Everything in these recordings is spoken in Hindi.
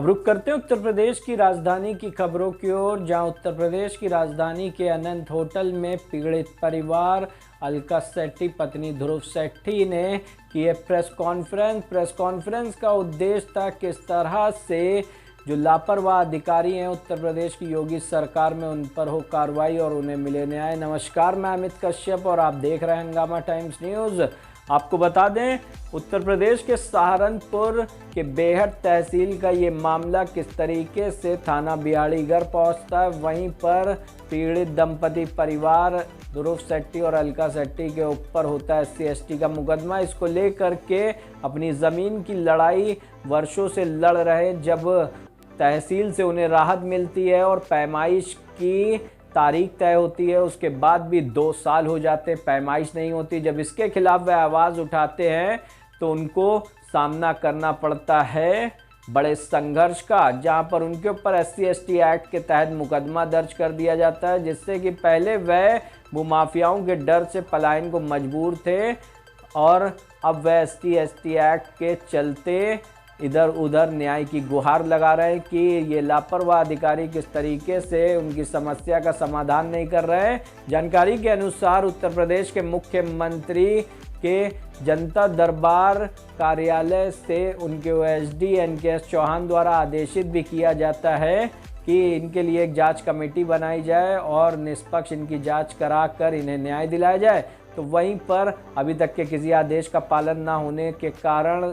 अब रुक करते हैं उत्तर प्रदेश की राजधानी की खबरों की ओर, जहां उत्तर प्रदेश की राजधानी के अनंत होटल में पीड़ित परिवार अलका सेठी पत्नी ध्रुव सेठी ने किए प्रेस कॉन्फ्रेंस का उद्देश्य था किस तरह से जो लापरवाह अधिकारी हैं उत्तर प्रदेश की योगी सरकार में उन पर हो कार्रवाई और उन्हें मिले न्याय। नमस्कार, मैं अमित कश्यप और आप देख रहे हैं हंगामा टाइम्स न्यूज़। आपको बता दें, उत्तर प्रदेश के सहारनपुर के बेहट तहसील का ये मामला किस तरीके से थाना बिहाड़ीगढ़ पहुंचता है। वहीं पर पीड़ित दंपति परिवार ध्रुव सेठी और अलका सेठी के ऊपर होता है SC/ST का मुकदमा। इसको लेकर के अपनी ज़मीन की लड़ाई वर्षों से लड़ रहे, जब तहसील से उन्हें राहत मिलती है और पैमाइश की तारीख तय होती है, उसके बाद भी 2 साल हो जाते, पैमाइश नहीं होती। जब इसके खिलाफ वे आवाज़ उठाते हैं तो उनको सामना करना पड़ता है बड़े संघर्ष का, जहां पर उनके ऊपर SC/ST एक्ट के तहत मुकदमा दर्ज कर दिया जाता है, जिससे कि पहले वह भूमाफियाओं के डर से पलायन को मजबूर थे और अब वह SC/ST एक्ट के चलते इधर उधर न्याय की गुहार लगा रहे हैं कि ये लापरवाह अधिकारी किस तरीके से उनकी समस्या का समाधान नहीं कर रहे हैं। जानकारी के अनुसार उत्तर प्रदेश के मुख्यमंत्री के जनता दरबार कार्यालय से उनके OSD NKS चौहान द्वारा आदेशित भी किया जाता है कि इनके लिए एक जांच कमेटी बनाई जाए और निष्पक्ष इनकी जांच कराकर इन्हें न्याय दिलाया जाए। तो वहीं पर अभी तक के किसी आदेश का पालन ना होने के कारण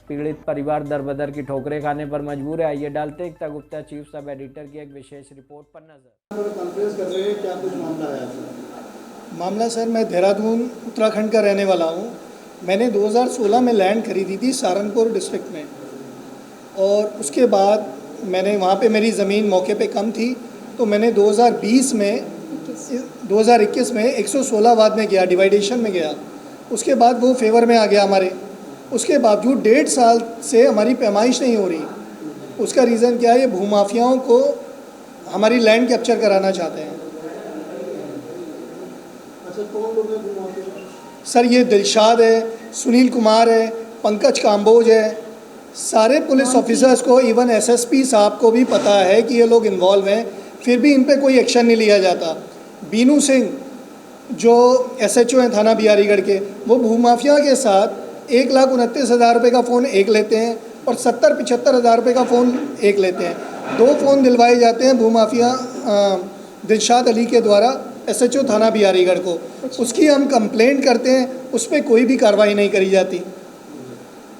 पीड़ित परिवार दर-बदर की ठोकरें खाने पर मजबूर है। आइए डालते एकता गुप्ता चीफ सब एडिटर की एक विशेष रिपोर्ट पर नजर। कॉन्फ्रेंस कर रहे हैं, क्या कुछ मामला है? मामला सर, मैं देहरादून उत्तराखंड का रहने वाला हूँ। मैंने 2016 में लैंड खरीदी थी सहारनपुर डिस्ट्रिक्ट में, और उसके बाद मैंने वहाँ पे मेरी ज़मीन मौके पे कम थी, तो मैंने 2021 में 116 वाद में गया, डिवाइडेशन में गया। उसके बाद वो फेवर में आ गया हमारे। उसके बावजूद 1.5 साल से हमारी पैमाइश नहीं हो रही। उसका रीज़न क्या है? ये भूमाफियाओं को हमारी लैंड कैप्चर कराना चाहते हैं। अच्छा, कौन लोग हैं भूमाफिया? सर, ये दिलशाद है, सुनील कुमार है, पंकज काम्बोज है। सारे पुलिस ऑफिसर्स को, इवन SSP साहब को भी पता है कि ये लोग इन्वॉल्व हैं, फिर भी इन पे कोई एक्शन नहीं लिया जाता। बीनू सिंह जो SHO हैं थाना बिहारीगढ़ के, वो भूमाफिया के साथ 1,29,000 रुपये का फ़ोन एक लेते हैं और 70-75 हज़ार रुपये का फ़ोन एक लेते हैं। 2 फ़ोन दिलवाए जाते हैं भूमाफिया दिलशाद अली के द्वारा SHO थाना बिहारीगढ़ को। उसकी हम कंप्लेंट करते हैं, उस पर कोई भी कार्रवाई नहीं करी जाती,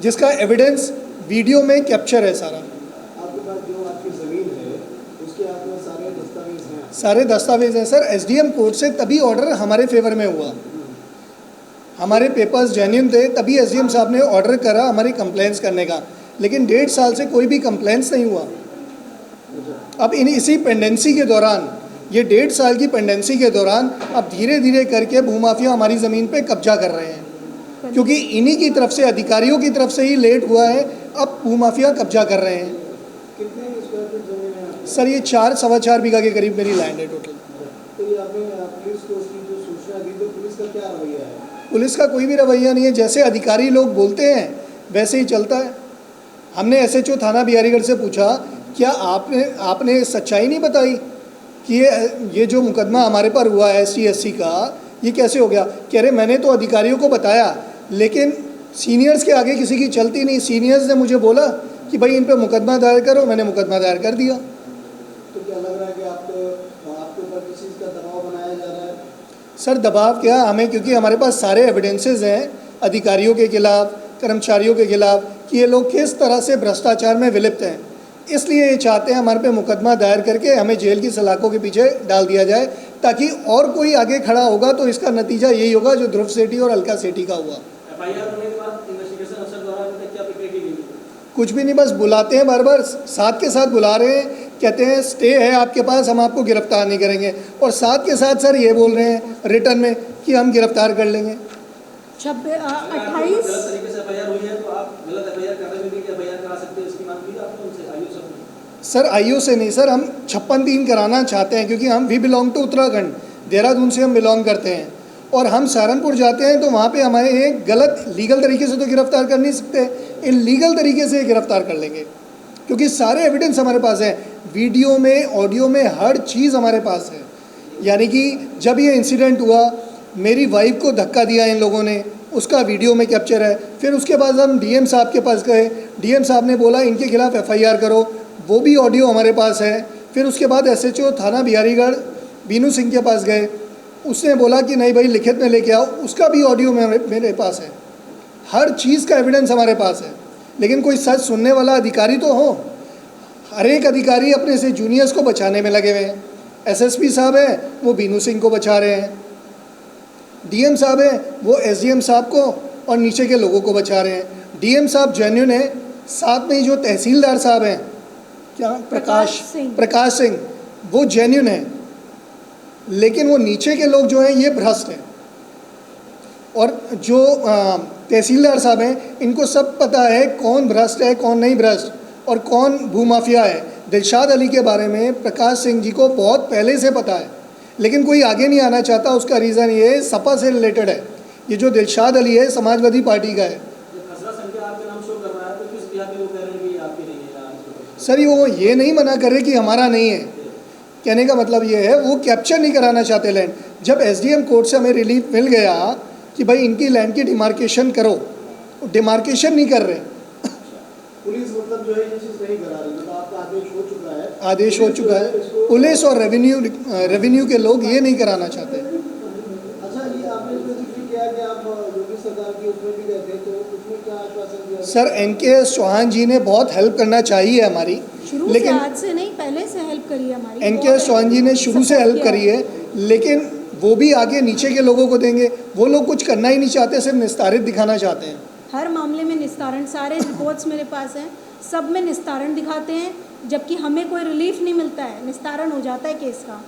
जिसका एविडेंस वीडियो में कैप्चर है सारा। आपके पास जो आपकी ज़मीन है उसके आपके सारे दस्तावेज हैं? सारे दस्तावेज हैं सर। SDM कोर्ट से तभी ऑर्डर हमारे फेवर में हुआ, हमारे पेपर्स जेन्युइन थे, तभी SDM साहब ने ऑर्डर करा हमारी कंप्लेंट्स करने का। लेकिन 1.5 साल से कोई भी कंप्लेंट्स नहीं हुआ। अब इसी पेंडेंसी के दौरान, ये 1.5 साल की पेंडेंसी के दौरान, अब धीरे धीरे करके भूमाफिया हमारी ज़मीन पे कब्जा कर रहे हैं, क्योंकि इन्हीं की तरफ से, अधिकारियों की तरफ से ही लेट हुआ है। अब भूमाफिया कब्जा कर रहे हैं। कितने स्क्वायर फीट ज़मीन है? सर, ये 4-4.25 बीघा के करीब मेरी लैंड है टोटल। तो ये आपने पुलिस को उसकी जो सूचना दी, तो पुलिस का क्या रवैया है? पुलिस का कोई भी रवैया नहीं है। जैसे अधिकारी लोग बोलते हैं वैसे ही चलता है। हमने SHO थाना बिहारीगढ़ से पूछा, क्या आपने सच्चाई नहीं बताई कि ये जो मुकदमा हमारे पर हुआ है SC/ST का, ये कैसे हो गया? कह रहे मैंने तो अधिकारियों को बताया, लेकिन सीनियर्स के आगे किसी की चलती नहीं। सीनियर्स ने मुझे बोला कि भाई इन पे मुकदमा दायर करो, मैंने मुकदमा दायर कर दिया। तो क्या लग रहा है कि आपके ऊपर किसी चीज़ का दबाव बनाया जा रहा है? सर, दबाव क्या, हमें, क्योंकि हमारे पास सारे एविडेंसेस हैं अधिकारियों के खिलाफ, कर्मचारियों के खिलाफ, कि ये लोग किस तरह से भ्रष्टाचार में विलिप्त हैं। इसलिए ये चाहते हैं हमारे पे मुकदमा दायर करके हमें जेल की सलाखों के पीछे डाल दिया जाए, ताकि और कोई आगे खड़ा होगा तो इसका नतीजा यही होगा जो ध्रुव सेठी और अलका सेठी का हुआ। FIR होने के बाद इन्वेस्टिगेशन अफसर द्वारा अभी तक क्या प्रतिक्रिया की गई? कुछ भी नहीं, बस बुलाते हैं, बार बार साथ के साथ बुला रहे हैं, कहते हैं स्टे है आपके पास, हम आपको गिरफ्तार नहीं करेंगे, और साथ के साथ सर ये बोल रहे हैं रिटर्न में कि हम गिरफ्तार कर लेंगे। 28 तरीके से FIR हुई है, तो आप गलत FIR कर रहे हैं कि FIR करा सकते हैं, इसकी मांग की आपने उनसे IO से? सर, IO से नहीं सर, हम 56(3) कराना चाहते हैं, क्योंकि हम we belong to Uttarakhand, Dehradun से हम बिलोंग करते हैं, और हम सहारनपुर जाते हैं तो वहाँ पे हमारे एक गलत लीगल तरीके से तो गिरफ्तार कर नहीं सकते, इलीगल तरीके से गिरफ्तार कर लेंगे। क्योंकि सारे एविडेंस हमारे पास हैं, वीडियो में, ऑडियो में, हर चीज़ हमारे पास है। यानी कि जब ये इंसिडेंट हुआ, मेरी वाइफ को धक्का दिया इन लोगों ने, उसका वीडियो में कैप्चर है। फिर उसके बाद हम डीएम साहब के पास गए, डीएम साहब ने बोला इनके खिलाफ़ एफआईआर करो, वो भी ऑडियो हमारे पास है। फिर उसके बाद एसएचओ थाना बिहारीगढ़ बीनू सिंह के पास गए, उसने बोला कि नहीं भाई लिखित में लेके आओ, उसका भी ऑडियो मेरे पास है। हर चीज़ का एविडेंस हमारे पास है। लेकिन कोई सच सुनने वाला अधिकारी तो हो। हर एक अधिकारी अपने से जूनियर्स को बचाने में लगे हुए हैं। एसएसपी साहब हैं, वो बीनू सिंह को बचा रहे हैं। डीएम साहब हैं, वो एसडीएम साहब को और नीचे के लोगों को बचा रहे हैं। डीएम साहब जेन्युइन है, साथ में ही जो तहसीलदार साहब हैं, क्या प्रकाश सिंह, वो जेन्युइन है। लेकिन वो नीचे के लोग जो हैं ये भ्रष्ट हैं। और जो तहसीलदार साहब हैं, इनको सब पता है कौन भ्रष्ट है, कौन नहीं भ्रष्ट, और कौन भूमाफिया है। दिलशाद अली के बारे में प्रकाश सिंह जी को बहुत पहले से पता है, लेकिन कोई आगे नहीं आना चाहता। उसका रीज़न ये है, सपा से रिलेटेड है। ये जो दिलशाद अली है, समाजवादी पार्टी का है। सर वो ये नहीं मना कर रहे कि हमारा नहीं है, कहने का मतलब ये है वो कैप्चर नहीं कराना चाहते लैंड। जब एसडीएम कोर्ट से हमें रिलीफ मिल गया कि भाई इनकी लैंड की डिमार्केशन करो, डिमार्केशन नहीं कर रहे। पुलिस मतलब जो है ये चीज़ नहीं करा रही, मतलब आपका आदेश हो चुका है। पुलिस और रेवेन्यू के लोग ये नहीं कराना चाहते। अच्छा, ये आपने जिक्र किया कि आप योगी सरकार की उसमें भी गए थे, तो उसमें क्या आश्वासन दिया? सर NK चौहान जी ने बहुत हेल्प करना चाहिए हमारी, लेकिन आज से नहीं, पहले से हेल्प करी है हमारी। NK चौहान जी ने शुरू से हेल्प करी है, लेकिन वो भी आगे नीचे के लोगों को देंगे। वो लोग कुछ करना ही नहीं चाहते, सिर्फ निस्तारित दिखाना चाहते हैं। हर मामले में निस्तारण, सारे रिपोर्ट्स मेरे पास हैं, सब में निस्तारण दिखाते हैं, जबकि हमें कोई रिलीफ नहीं मिलता है, निस्तारण हो जाता है केस का।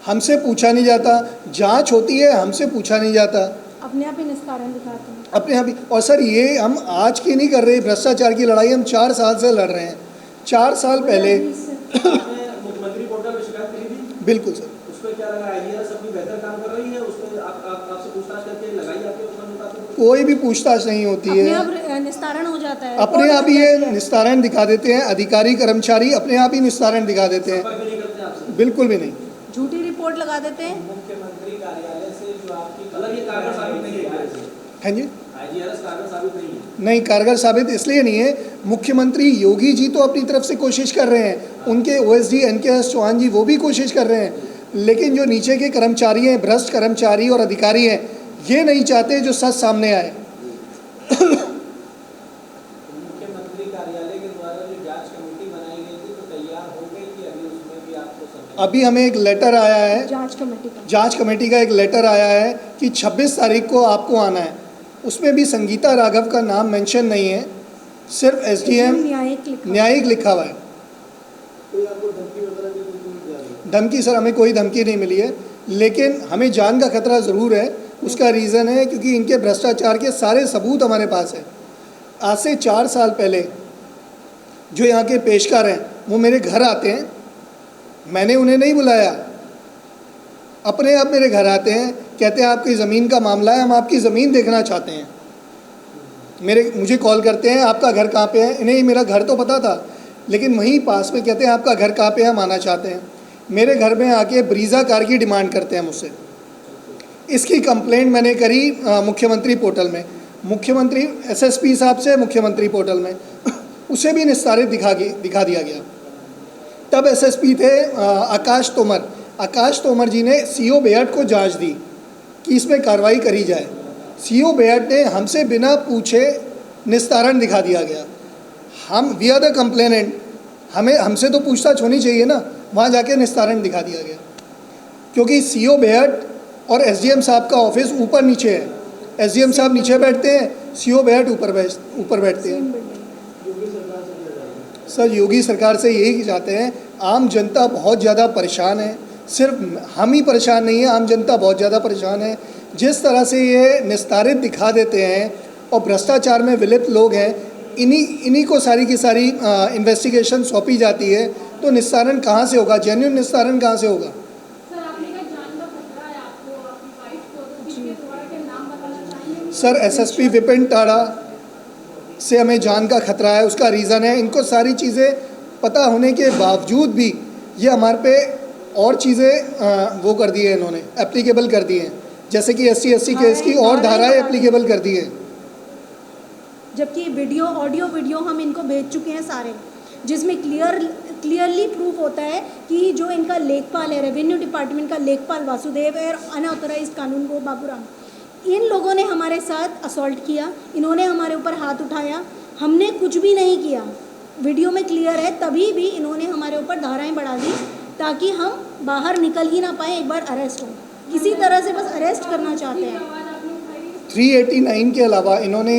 हमसे पूछा नहीं जाता, जांच होती है, हमसे पूछा नहीं जाता, अपने आप ही निस्तारण दिखाते हैं, अपने आप ही। और सर ये हम आज की नहीं कर रहे, भ्रष्टाचार की लड़ाई हम 4 साल से लड़ रहे हैं। 4 साल पहले मुख्यमंत्री पोर्टल पे शिकायत करी थी। बिल्कुल सर। उस पर क्या लगा, आईएएस अपनी बेहतर काम कर रही है, उस पर आपसे पूछताछ करके लगाई जाती है? कोई भी पूछताछ नहीं होती है, अपने आप निस्तारण हो जाता है, अपने आप ही ये निस्तारण दिखा देते हैं। अधिकारी कर्मचारी अपने आप ही निस्तारण दिखा देते हैं, बिल्कुल भी नहीं। झूठी रिपोर्ट लगा देते हैं। मुख्यमंत्री कार्यालय से जो आपकी अलग, ये कारगर साबित नहीं है? हाँ जी, आईजीआरएस कारगर साबित नहीं है? नहीं, कारगर साबित इसलिए नहीं है, मुख्यमंत्री योगी जी तो अपनी तरफ से कोशिश कर रहे हैं, उनके OSD NK चौहान जी वो भी कोशिश कर रहे हैं, लेकिन जो नीचे के कर्मचारी हैं, भ्रष्ट कर्मचारी और अधिकारी हैं, ये नहीं चाहते जो सच सामने आए। मुख्यमंत्री कार्यालय के द्वारा जो जांच कमेटी बनाई गई थी, तो तैयार हो गई कि अभी उसमें भी आपको समय? अभी हमें एक लेटर आया है, जांच कमेटी का एक लेटर आया है कि 26 तारीख को आपको आना है। उसमें भी संगीता राघव का नाम मेंशन नहीं है, सिर्फ SDM न्यायिक लिखा हुआ है। कोई आपको धमकी वगैरह भी नहीं दिया गया? धमकी सर हमें कोई धमकी नहीं मिली है, लेकिन हमें जान का खतरा ज़रूर है। उसका रीज़न है क्योंकि इनके भ्रष्टाचार के सारे सबूत हमारे पास है। आज से 4 साल पहले जो यहाँ के पेशकार हैं वो मेरे घर आते हैं, मैंने उन्हें नहीं बुलाया, अपने आप मेरे घर आते हैं, कहते हैं आपकी ज़मीन का मामला है, हम आपकी ज़मीन देखना चाहते हैं। मुझे कॉल करते हैं, आपका घर कहाँ पे है? इन्हें मेरा घर तो पता था, लेकिन वहीं पास में कहते हैं आपका घर कहाँ पे है, हम आना चाहते हैं। मेरे घर में आके ब्रीज़ा कार की डिमांड करते हैं मुझसे। इसकी कंप्लेंट मैंने करी मुख्यमंत्री पोर्टल में, मुख्यमंत्री SSP साहब से मुख्यमंत्री पोर्टल में, उसे भी निस्तारित दिखा दिया गया। तब SSP थे आकाश तोमर जी ने CO बेहट को जांच दी कि इसमें कार्रवाई करी जाए। CO बेहट ने हमसे बिना पूछे निस्तारण दिखा दिया गया। वी आर द कंप्लेनेंट, हमसे तो पूछताछ होनी चाहिए ना, वहाँ जाके निस्तारण दिखा दिया गया। क्योंकि CO बेहट और SDM साहब का ऑफिस ऊपर नीचे है, SDM साहब नीचे बैठते हैं, CO बेहट ऊपर बैठते हैं। सर योगी सरकार से यही चाहते हैं, आम जनता बहुत ज़्यादा परेशान है, सिर्फ हम ही परेशान नहीं है, आम जनता बहुत ज़्यादा परेशान है। जिस तरह से ये निस्तारित दिखा देते हैं और भ्रष्टाचार में विलिप्त लोग हैं, इन्हीं को सारी की सारी इन्वेस्टिगेशन सौंपी जाती है, तो निस्तारण कहाँ से होगा, जेन्युइन निस्तारण कहाँ से होगा? सर SSP विपिन टाड़ा से हमें जान का खतरा है। उसका रीज़न है, इनको सारी चीज़ें पता होने के बावजूद भी ये हमारे पे और चीज़ें वो कर दी है, इन्होंने एप्लीकेबल कर दी हैं, जैसे कि SC केस की और धाराएं एप्लीकेबल कर दी है। जबकि ऑडियो वीडियो हम इनको भेज चुके हैं सारे, जिसमें क्लियरली प्रूफ होता है कि जो इनका लेखपाल है, रेवेन्यू डिपार्टमेंट का लेखपाल वासुदेव है और अनऑथराइज्ड कानूनगो बाबूराम, इन लोगों ने हमारे साथ असॉल्ट किया, इन्होंने हमारे ऊपर हाथ उठाया, हमने कुछ भी नहीं किया, वीडियो में क्लियर है। तभी भी इन्होंने हमारे ऊपर धाराएं बढ़ा दी ताकि हम बाहर निकल ही ना पाए, एक बार अरेस्ट हो, किसी तरह से बस अरेस्ट करना चाहते हैं। 389 के अलावा इन्होंने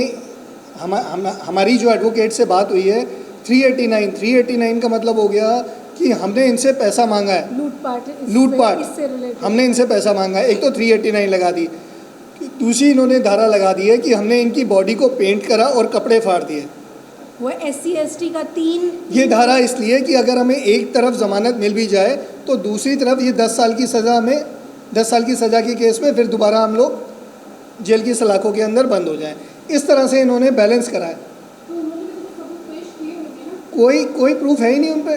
हमारी जो एडवोकेट से बात हुई है, 389 का मतलब हो गया कि हमने इनसे पैसा मांगा है, लूटपाट इससे रिलेटेड हमने इनसे पैसा मांगा है। एक तो 389 लगा दी, दूसरी इन्होंने धारा लगा दी है कि हमने इनकी बॉडी को पेंट करा और कपड़े फाड़ दिए। वो SC/ST का 3 ये धारा इसलिए कि अगर हमें एक तरफ ज़मानत मिल भी जाए तो दूसरी तरफ ये 10 साल की सज़ा में 10 साल की सज़ा के केस में फिर दोबारा हम लोग जेल की सलाखों के अंदर बंद हो जाएं। इस तरह से इन्होंने बैलेंस करा है। कोई प्रूफ है ही नहीं उन पे,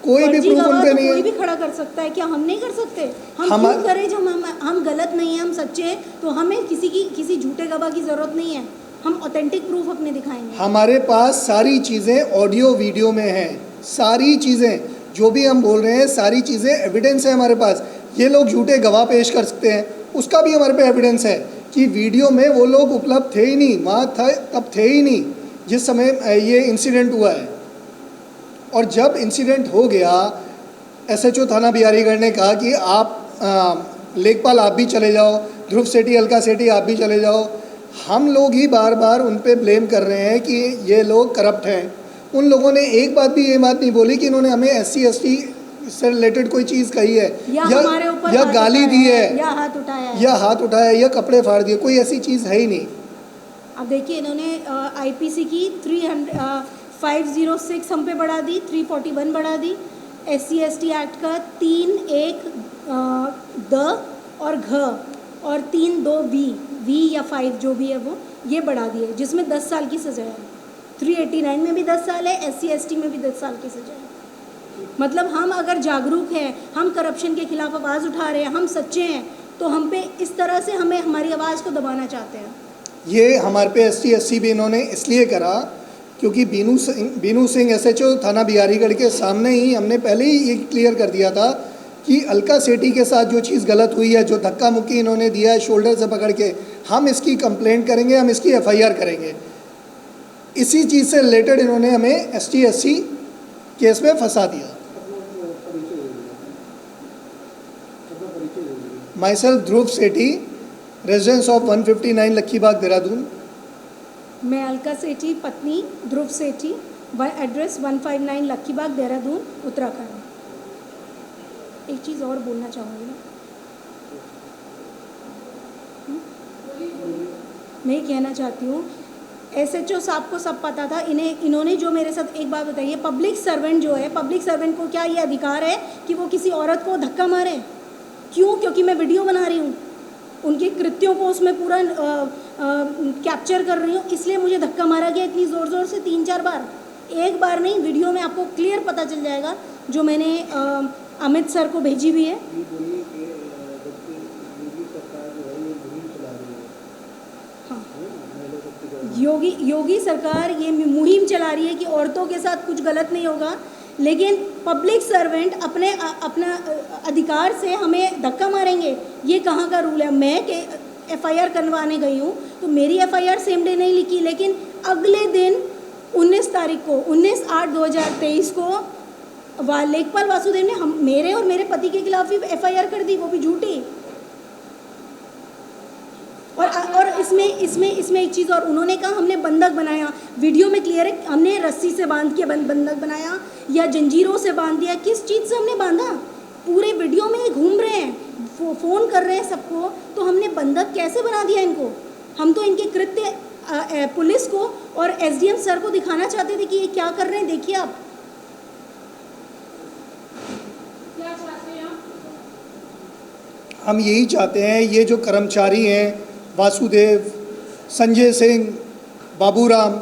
कोई भी प्रूफ उन पे नहीं है। कोई भी खड़ा कर सकता है, क्या हम नहीं कर सकते? हम क्यों करें जब हम गलत नहीं हैं, हम सच्चे हैं, तो हमें किसी झूठे गवाह की ज़रूरत नहीं है, हम ऑथेंटिक प्रूफ अपने दिखाएंगे। हमारे पास सारी चीज़ें ऑडियो वीडियो में हैं, सारी चीज़ें जो भी हम बोल रहे हैं सारी चीज़ें एविडेंस है हमारे पास। ये लोग झूठे गवाह पेश कर सकते हैं, उसका भी हमारे पे एविडेंस है कि वीडियो में वो लोग उपलब्ध थे ही नहीं, वहाँ तब थे ही नहीं जिस समय ये इंसिडेंट हुआ है। और जब इंसिडेंट हो गया, SHO थाना बिहारीगढ़ ने कहा कि आप लेखपाल आप भी चले जाओ, ध्रुव सेठी, अलका सेठी आप भी चले जाओ। हम लोग ही बार बार उन पे ब्लेम कर रहे हैं कि ये लोग करप्ट हैं। उन लोगों ने एक बात भी ये बात नहीं बोली कि इन्होंने हमें SC/ST से रिलेटेड कोई चीज़ कही है या गाली दी है या हाथ उठाया या कपड़े फाड़ दिए, कोई ऐसी चीज़ है ही नहीं। अब देखिए, इन्होंने IPC की 506 हम पे बढ़ा दी, 341 बढ़ा दी, SC/ST एक्ट का 3(1) द और घ और 3(2) वी या 5 जो भी है वो ये बढ़ा दिए, जिसमें 10 साल की सज़ा है। 389 में भी 10 साल है, SC/ST में भी 10 साल की सज़ा है। मतलब हम अगर जागरूक हैं, हम करप्शन के खिलाफ आवाज़ उठा रहे हैं, हम सच्चे हैं, तो हम पे इस तरह से हमें हमारी आवाज़ को दबाना चाहते हैं। ये हमारे पे ST/SC भी इन्होंने इसलिए करा क्योंकि बीनू सिंह SHO थाना बिहारीगढ़ के सामने ही हमने पहले ही ये क्लियर कर दिया था कि अलका सेठी के साथ जो चीज़ गलत हुई है, जो धक्का मुक्की इन्होंने दिया है शोल्डर से पकड़ के, हम इसकी कंप्लेंट करेंगे, हम इसकी FIR करेंगे। इसी चीज़ से रिलेटेड इन्होंने हमें ST/SC केस में फंसा दिया। My self Dhruv Sethi, residence of 159 लक्की बाग, देहरादून। मैं अलका सेठी पत्नी ध्रुव सेठी, एड्रेस 159 लक्की बाग, देहरादून, उत्तराखंड। एक चीज़ और बोलना चाहूँगी मैं ये कहना चाहती हूँ, SHO साहब को सब पता था, इन्होंने जो मेरे साथ एक बात बताई है, पब्लिक सर्वेंट जो है, पब्लिक सर्वेंट को क्या ये अधिकार है कि वो किसी औरत को धक्का मारे? क्यों? क्योंकि मैं वीडियो बना रही हूँ, उनके कृत्यों को उसमें पूरा कैप्चर कर रही हूँ, इसलिए मुझे धक्का मारा गया इतनी ज़ोर से 3-4 बार। एक बार नहीं, वीडियो में आपको क्लियर पता चल जाएगा, जो मैंने अमित सर को भेजी हुई है। हाँ, योगी सरकार ये मुहिम चला रही है कि औरतों के साथ कुछ गलत नहीं होगा, लेकिन पब्लिक सर्वेंट अपना अधिकार से हमें धक्का मारेंगे, ये कहाँ का रूल है? मैं FIR करवाने गई हूँ तो मेरी FIR सेम डे नहीं लिखी, लेकिन अगले दिन 19 तारीख को 19/8/2023 को लेखपाल वासुदेव ने मेरे और मेरे पति के खिलाफ भी FIR कर दी, वो भी झूठी। और इसमें एक चीज़ और, उन्होंने कहा हमने बंधक बनाया, वीडियो में क्लियर है, हमने रस्सी से बांध के बंधक बनाया या जंजीरों से बांध दिया, किस चीज़ से हमने बांधा? पूरे वीडियो में ये घूम रहे हैं, फ़ोन कर रहे हैं सबको, तो हमने बंधक कैसे बना दिया इनको? हम तो इनके कृत्य पुलिस को और SDM सर को दिखाना चाहते थे कि ये क्या कर रहे हैं, देखिए आप। क्या चाहते हैं आप? हम यही चाहते हैं, ये जो कर्मचारी हैं वासुदेव, संजय सिंह, बाबूराम,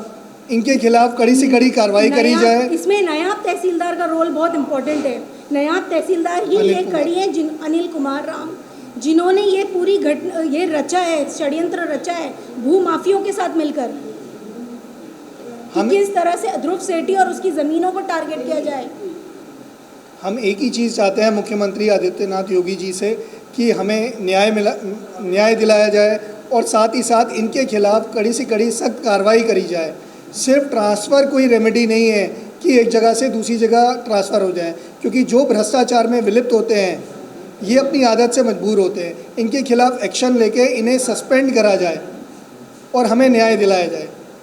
इनके खिलाफ कड़ी से कड़ी कार्रवाई करी जाए। इसमें नायब तहसीलदार का रोल बहुत इम्पोर्टेंट है। नायब तहसीलदार ही ये खड़ी है अनिल कुमार राम, जिन्होंने ये पूरी घटना ये रचा है, षड्यंत्र रचा है भू माफियों के साथ मिलकर कि किस तरह से ध्रुव सेठी और उसकी ज़मीनों को टारगेट किया जाए। हम एक ही चीज़ चाहते हैं मुख्यमंत्री आदित्यनाथ योगी जी से कि हमें न्याय दिलाया जाए और साथ ही साथ इनके खिलाफ कड़ी से कड़ी सख्त कार्रवाई करी जाए। सिर्फ ट्रांसफ़र कोई रेमेडी नहीं है कि एक जगह से दूसरी जगह ट्रांसफ़र हो जाए, क्योंकि जो भ्रष्टाचार में विलिप्त होते हैं ये अपनी आदत से मजबूर होते हैं। इनके खिलाफ एक्शन लेके इन्हें सस्पेंड करा जाए और हमें न्याय दिलाया जाए।